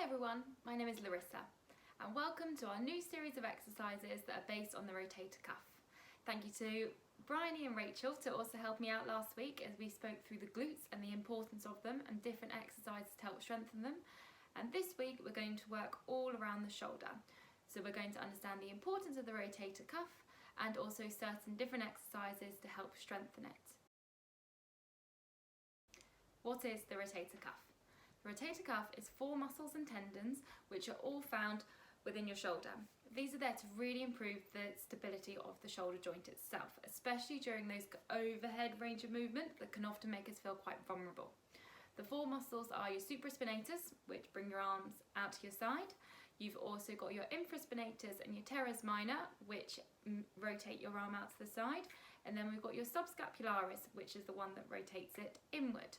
everyone, my name is Larissa and welcome to our new series of exercises that are based on the rotator cuff. Thank you to Bryony and Rachel to also help me out last week as we spoke through the glutes and the importance of them and different exercises to help strengthen them. And this week we're going to work all around the shoulder. So we're going to understand the importance of the rotator cuff and also certain different exercises to help strengthen it. What is the rotator cuff? The rotator cuff is 4 muscles and tendons which are all found within your shoulder. These are there to really improve the stability of the shoulder joint itself, especially during those overhead range of movement that can often make us feel quite vulnerable. The 4 muscles are your supraspinatus, which bring your arms out to your side. You've also got your infraspinatus and your teres minor, which rotate your arm out to the side. And then we've got your subscapularis, which is the one that rotates it inward.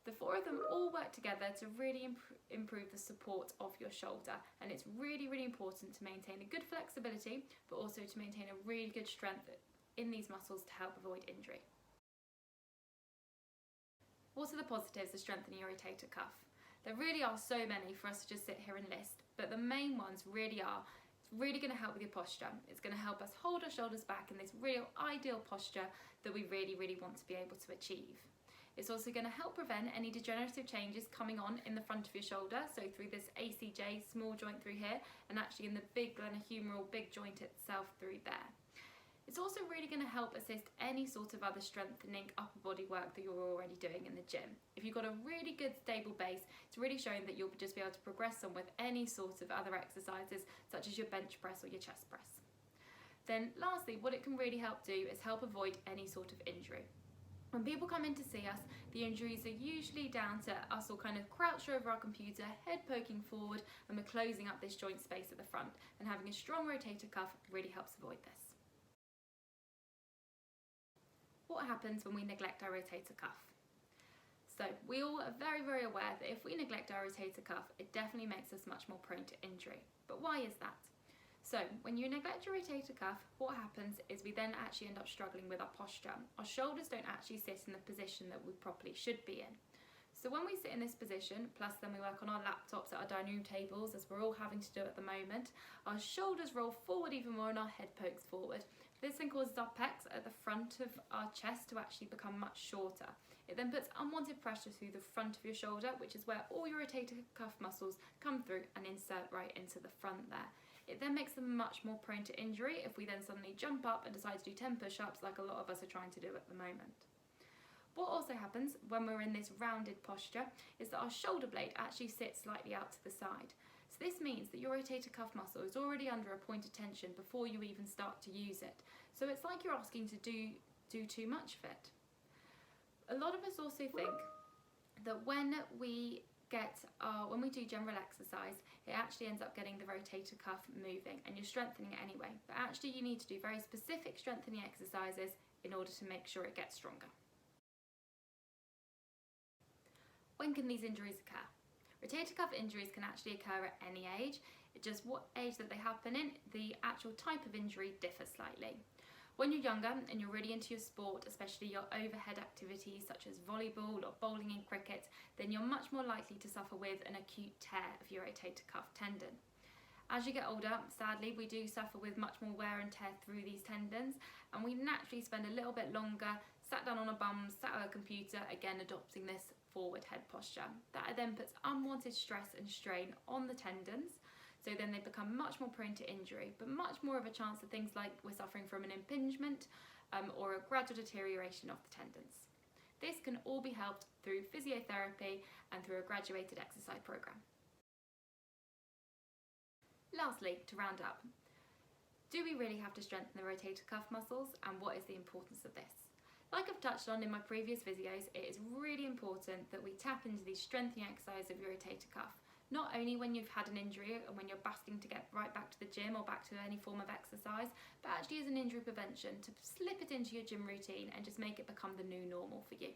The 4 of them all work together to really improve the support of your shoulder, and it's really important to maintain a good flexibility but also to maintain a really good strength in these muscles to help avoid injury. What are the positives of strengthening your rotator cuff? There really are so many for us to just sit here and list, but the main ones really are it's really going to help with your posture. It's going to help us hold our shoulders back in this real ideal posture that we really want to be able to achieve. It's also going to help prevent any degenerative changes coming on in the front of your shoulder, so through this ACJ small joint through here and actually in the big glenohumeral big joint itself through there. It's also really going to help assist any sort of other strengthening upper body work that you're already doing in the gym. If you've got a really good stable base, it's really showing that you'll just be able to progress on with any sort of other exercises such as your bench press or your chest press. Then lastly, what it can really help do is help avoid any sort of injury. When people come in to see us, the injuries are usually down to us all kind of crouched over our computer, head poking forward, and we're closing up this joint space at the front, and having a strong rotator cuff really helps avoid this. What happens when we neglect our rotator cuff? So we all are very aware that if we neglect our rotator cuff, it definitely makes us much more prone to injury. But why is that? So when you neglect your rotator cuff, what happens is we then actually end up struggling with our posture. Our shoulders don't actually sit in the position that we properly should be in. So when we sit in this position, plus then we work on our laptops at our dining room tables, as we're all having to do at the moment, our shoulders roll forward even more and our head pokes forward. This then causes our pecs at the front of our chest to actually become much shorter. It then puts unwanted pressure through the front of your shoulder, which is where all your rotator cuff muscles come through and insert right into the front there. It then makes them much more prone to injury if we then suddenly jump up and decide to do 10 push-ups like a lot of us are trying to do at the moment. What also happens when we're in this rounded posture is that our shoulder blade actually sits slightly out to the side. So this means that your rotator cuff muscle is already under a point of tension before you even start to use it. So it's like you're asking to do too much of it. A lot of us also think that when we do general exercise, it actually ends up getting the rotator cuff moving and you're strengthening it anyway. But actually you need to do very specific strengthening exercises in order to make sure it gets stronger. When can these injuries occur? Rotator cuff injuries can actually occur at any age. It's just what age that they happen in, the actual type of injury differs slightly. When you're younger and you're really into your sport, especially your overhead activities such as volleyball or bowling and cricket, then you're much more likely to suffer with an acute tear of your rotator cuff tendon. As you get older, sadly, we do suffer with much more wear and tear through these tendons, and we naturally spend a little bit longer sat down on our bums, sat at a computer, again adopting this forward head posture. That then puts unwanted stress and strain on the tendons. So then they become much more prone to injury, but much more of a chance of things like we're suffering from an impingement or a gradual deterioration of the tendons. This can all be helped through physiotherapy and through a graduated exercise program. Lastly, to round up, do we really have to strengthen the rotator cuff muscles, and what is the importance of this? Like I've touched on in my previous videos, it is really important that we tap into these strengthening exercises of your rotator cuff. Not only when you've had an injury and when you're basking to get right back to the gym or back to any form of exercise, but actually as an injury prevention to slip it into your gym routine and just make it become the new normal for you.